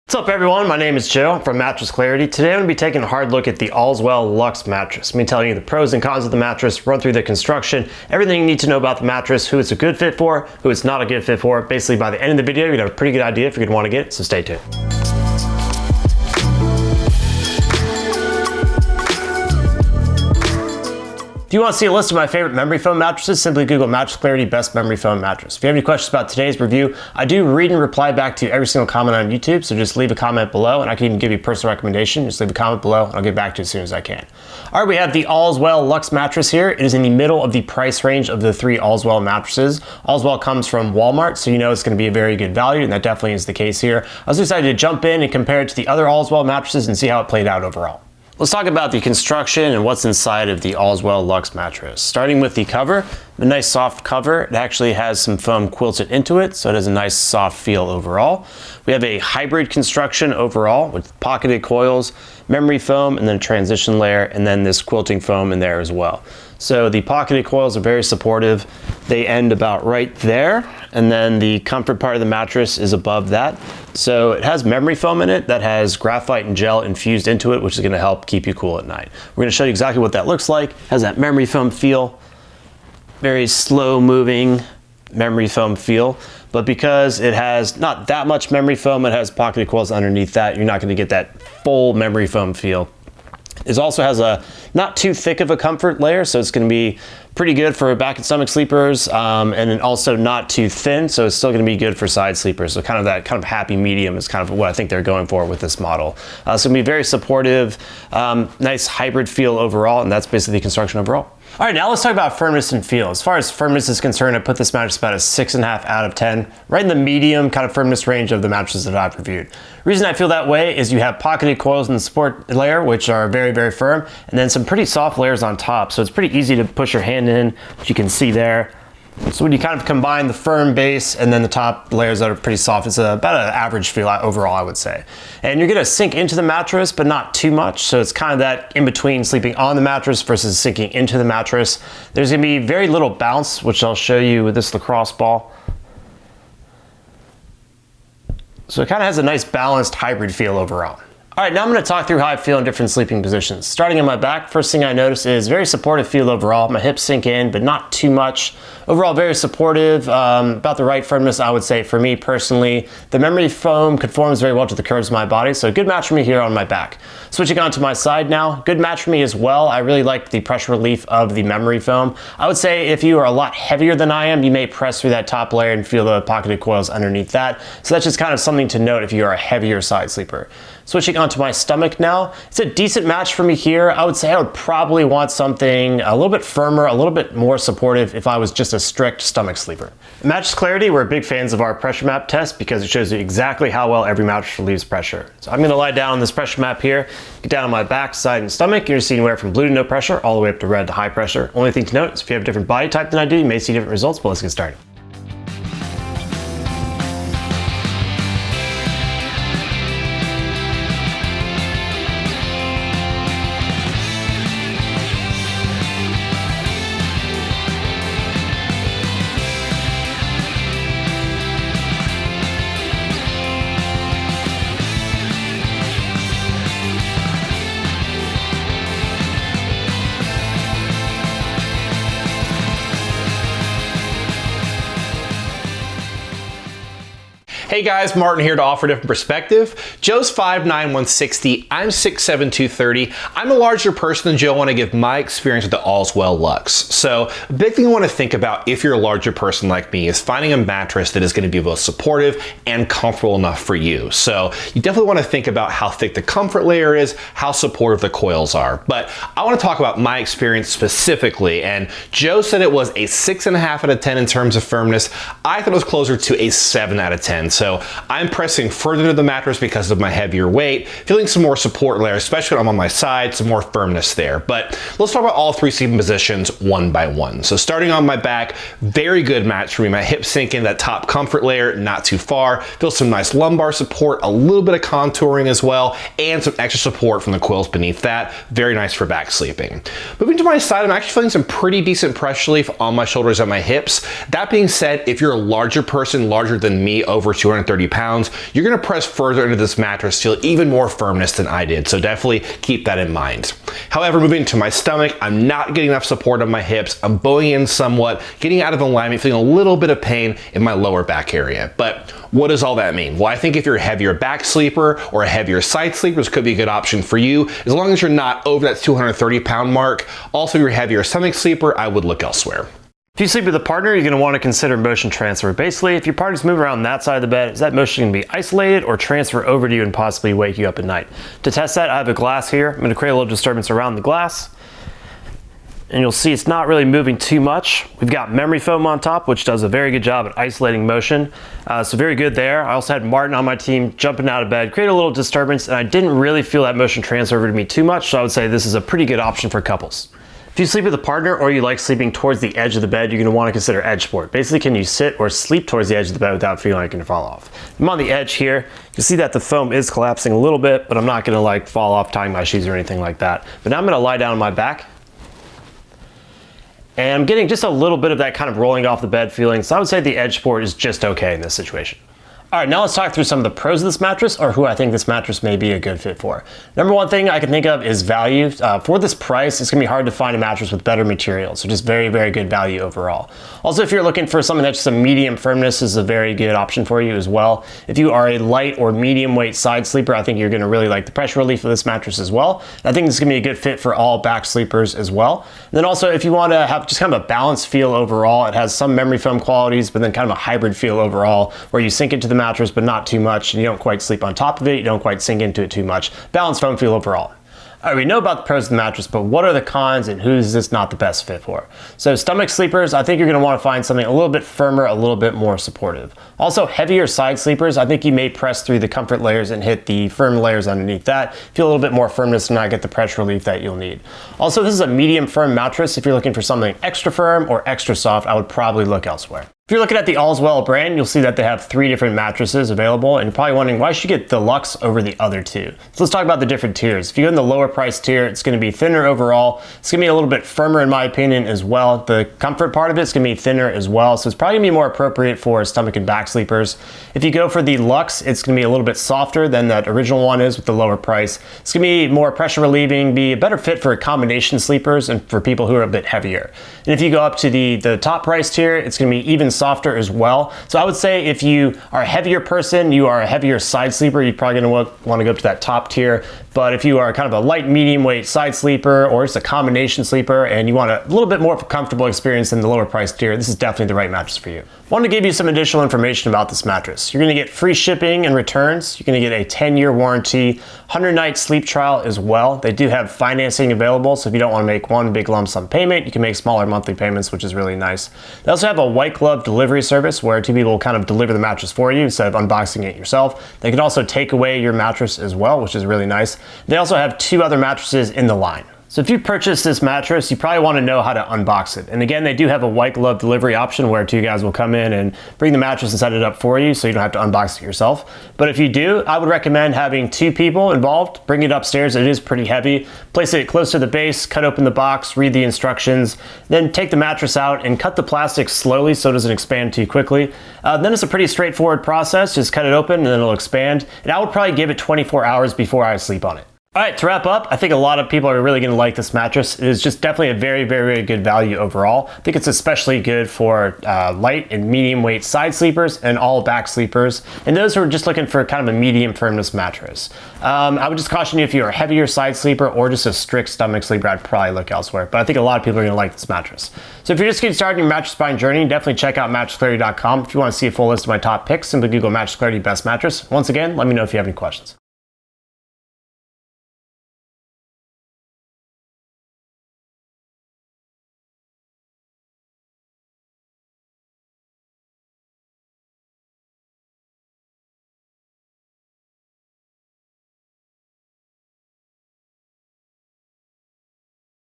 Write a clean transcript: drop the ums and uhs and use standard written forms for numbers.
What's up everyone, my name is Joe from Mattress Clarity. Today I'm going to be taking a hard look at the Allswell Luxe mattress. I'm going to tell you the pros and cons of the mattress, run through the construction, everything you need to know about the mattress, who it's a good fit for, who it's not a good fit for. Basically by the end of the video you're going to have a pretty good idea if you're going to want to get it, so stay tuned. If you want to see a list of my favorite memory foam mattresses, simply Google Mattress Clarity Best Memory Foam Mattress. If you have any questions about today's review, I do read and reply back to every single comment on YouTube, so just leave a comment below and I can even give you a personal recommendation. Just leave a comment below and I'll get back to you as soon as I can. All right, we have the Allswell Luxe mattress here. It is in the middle of the price range of the three Allswell mattresses. Allswell comes from Walmart, so you know it's going to be a very good value, and that definitely is the case here. I was excited to jump in and compare it to the other Allswell mattresses and see how it played out overall. Let's talk about the construction and what's inside of the Allswell Luxe mattress. Starting with the cover, a nice soft cover. It actually has some foam quilted into it, so it has a nice soft feel overall. We have a hybrid construction overall with pocketed coils, memory foam, and then a transition layer, and then this quilting foam in there as well. So the pocketed coils are very supportive. They end about right there, and then the comfort part of the mattress is above that. So it has memory foam in it that has graphite and gel infused into it, which is going to help keep you cool at night. We're going to show you exactly what that looks like. It has that memory foam feel, very slow moving memory foam feel. But because it has not that much memory foam, it has pocketed coils underneath that, you're not going to get that full memory foam feel. It also has a not too thick of a comfort layer, so it's going to be pretty good for back and stomach sleepers, and then also not too thin, so it's still going to be good for side sleepers. So that kind of happy medium is kind of what I think they're going for with this model. So it's going to be very supportive, nice hybrid feel overall, and that's basically the construction overall. All right, now let's talk about firmness and feel. As far as firmness is concerned, I put this mattress about a 6.5 out of 10, right in the medium kind of firmness range of the mattresses that I've reviewed. The reason I feel that way is you have pocketed coils in the support layer, which are very, very firm, and then some pretty soft layers on top. So it's pretty easy to push your hand in, which you can see there. So when you kind of combine the firm base and then the top layers that are pretty soft, it's about an average feel overall, I would say. And you're gonna sink into the mattress, but not too much. So it's kind of that in between sleeping on the mattress versus sinking into the mattress. There's gonna be very little bounce, which I'll show you with this lacrosse ball. So it kind of has a nice balanced hybrid feel overall. All right, now I'm going to talk through how I feel in different sleeping positions. Starting on my back, first thing I notice is very supportive feel overall. My hips sink in, but not too much. Overall, very supportive, about the right firmness, I would say, for me personally. The memory foam conforms very well to the curves of my body, so a good match for me here on my back. Switching on to my side now, good match for me as well. I really like the pressure relief of the memory foam. I would say if you are a lot heavier than I am, you may press through that top layer and feel the pocketed coils underneath that. So that's just kind of something to note if you are a heavier side sleeper. Switching onto my stomach now, it's a decent match for me here. I would say I would probably want something a little bit firmer, a little bit more supportive if I was just a strict stomach sleeper. At Mattress Clarity, we're big fans of our pressure map test because it shows you exactly how well every mattress relieves pressure. So I'm gonna lie down on this pressure map here, get down on my back, side, and stomach. You're seeing anywhere from blue to no pressure, all the way up to red to high pressure. Only thing to note is if you have a different body type than I do, you may see different results, but let's get started. Hey guys, Martin here to offer a different perspective. Joe's 5'9", 160, I'm 6'7", 230. I'm a larger person than Joe. I want to give my experience with the Allswell Luxe. So a big thing I want to think about if you're a larger person like me is finding a mattress that is going to be both supportive and comfortable enough for you. So you definitely want to think about how thick the comfort layer is, how supportive the coils are. But I want to talk about my experience specifically, and Joe said it was a 6.5 out of 10 in terms of firmness. I thought it was closer to a 7 out of 10. So I'm pressing further to the mattress because of my heavier weight, feeling some more support there, especially when I'm on my side, some more firmness there. But let's talk about all three sleeping positions one by one. So starting on my back, very good match for me. My hips sink in that top comfort layer, not too far. Feel some nice lumbar support, a little bit of contouring as well, and some extra support from the coils beneath that. Very nice for back sleeping. Moving to my side, I'm actually feeling some pretty decent pressure relief on my shoulders and my hips. That being said, if you're a larger person, larger than me, over 200 230 pounds, you're gonna press further into this mattress, feel even more firmness than I did. So definitely keep that in mind. However, moving to my stomach, I'm not getting enough support on my hips. I'm bowing in somewhat, getting out of alignment, feeling a little bit of pain in my lower back area. But what does all that mean? Well, I think if you're a heavier back sleeper or a heavier side sleeper, this could be a good option for you, as long as you're not over that 230 pound mark. Also, if you're a heavier stomach sleeper, I would look elsewhere. If you sleep with a partner, you're going to want to consider motion transfer. Basically, if your partner's moving around that side of the bed, is that motion going to be isolated or transfer over to you and possibly wake you up at night? To test that, I have a glass here. I'm going to create a little disturbance around the glass. And you'll see it's not really moving too much. We've got memory foam on top, which does a very good job at isolating motion. So very good there. I also had Martin on my team jumping out of bed, create a little disturbance, and I didn't really feel that motion transfer over to me too much, so I would say this is a pretty good option for couples. If you sleep with a partner or you like sleeping towards the edge of the bed, you're going to want to consider edge support. Basically, can you sit or sleep towards the edge of the bed without feeling like you're going to fall off? I'm on the edge here. You can see that the foam is collapsing a little bit, but I'm not going to like fall off tying my shoes or anything like that. But now I'm going to lie down on my back. And I'm getting just a little bit of that kind of rolling off the bed feeling. So I would say the edge support is just okay in this situation. All right, now let's talk through some of the pros of this mattress, or who I think this mattress may be a good fit for. Number one thing I can think of is value. For this price, it's gonna be hard to find a mattress with better materials, so just very, very good value overall. Also, if you're looking for something that's some medium firmness, this is a very good option for you as well. If you are a light or medium weight side sleeper, I think you're gonna really like the pressure relief of this mattress as well. And I think this is gonna be a good fit for all back sleepers as well. And then also, if you wanna have just kind of a balanced feel overall, it has some memory foam qualities, but then kind of a hybrid feel overall, where you sink into the mattress, but not too much, and you don't quite sleep on top of it, you don't quite sink into it too much. Balanced foam feel overall. All right, we know about the pros of the mattress, but what are the cons and who is this not the best fit for? So stomach sleepers, I think you're gonna wanna find something a little bit firmer, a little bit more supportive. Also, heavier side sleepers, I think you may press through the comfort layers and hit the firm layers underneath that. Feel a little bit more firmness and not get the pressure relief that you'll need. Also, this is a medium firm mattress. If you're looking for something extra firm or extra soft, I would probably look elsewhere. If you're looking at the Allswell brand, you'll see that they have 3 different mattresses available, and you're probably wondering why should you get the Luxe over the other 2. So let's talk about the different tiers. If you go in the lower price tier, it's gonna be thinner overall. It's gonna be a little bit firmer in my opinion as well. The comfort part of it's gonna be thinner as well, so it's probably gonna be more appropriate for stomach and back sleepers. If you go for the Luxe, it's gonna be a little bit softer than that original one is with the lower price. It's gonna be more pressure relieving, be a better fit for combination sleepers and for people who are a bit heavier. And if you go up to the top price tier, it's gonna be even softer as well. So I would say if you are a heavier person, you are a heavier side sleeper, you're probably gonna want to go up to that top tier. But if you are kind of a light medium weight side sleeper or just a combination sleeper and you want a little bit more of a comfortable experience in the lower price tier, this is definitely the right mattress for you. I want to give you some additional information about this mattress. You're going to get free shipping and returns. You're going to get a 10-year warranty, 100-night sleep trial as well. They do have financing available, so if you don't want to make one big lump sum payment, you can make smaller monthly payments, which is really nice. They also have a white glove delivery service where 2 people will kind of deliver the mattress for you instead of unboxing it yourself. They can also take away your mattress as well, which is really nice. They also have 2 other mattresses in the line. So if you purchase this mattress, you probably want to know how to unbox it. And again, they do have a white glove delivery option where 2 guys will come in and bring the mattress and set it up for you so you don't have to unbox it yourself. But if you do, I would recommend having 2 people involved. Bring it upstairs, it is pretty heavy. Place it close to the base, cut open the box, read the instructions, then take the mattress out and cut the plastic slowly so it doesn't expand too quickly. Then it's a pretty straightforward process. Just cut it open and then it'll expand. And I would probably give it 24 hours before I sleep on it. All right, to wrap up, I think a lot of people are really going to like this mattress. It is just definitely a very, very, very good value overall. I think it's especially good for light and medium weight side sleepers and all back sleepers, and those who are just looking for kind of a medium firmness mattress. I would just caution you if you're a heavier side sleeper or just a strict stomach sleeper, I'd probably look elsewhere. But I think a lot of people are going to like this mattress. So if you're just getting started in your mattress buying journey, definitely check out mattressclarity.com. If you want to see a full list of my top picks, simply Google Mattress Clarity Best Mattress. Once again, let me know if you have any questions.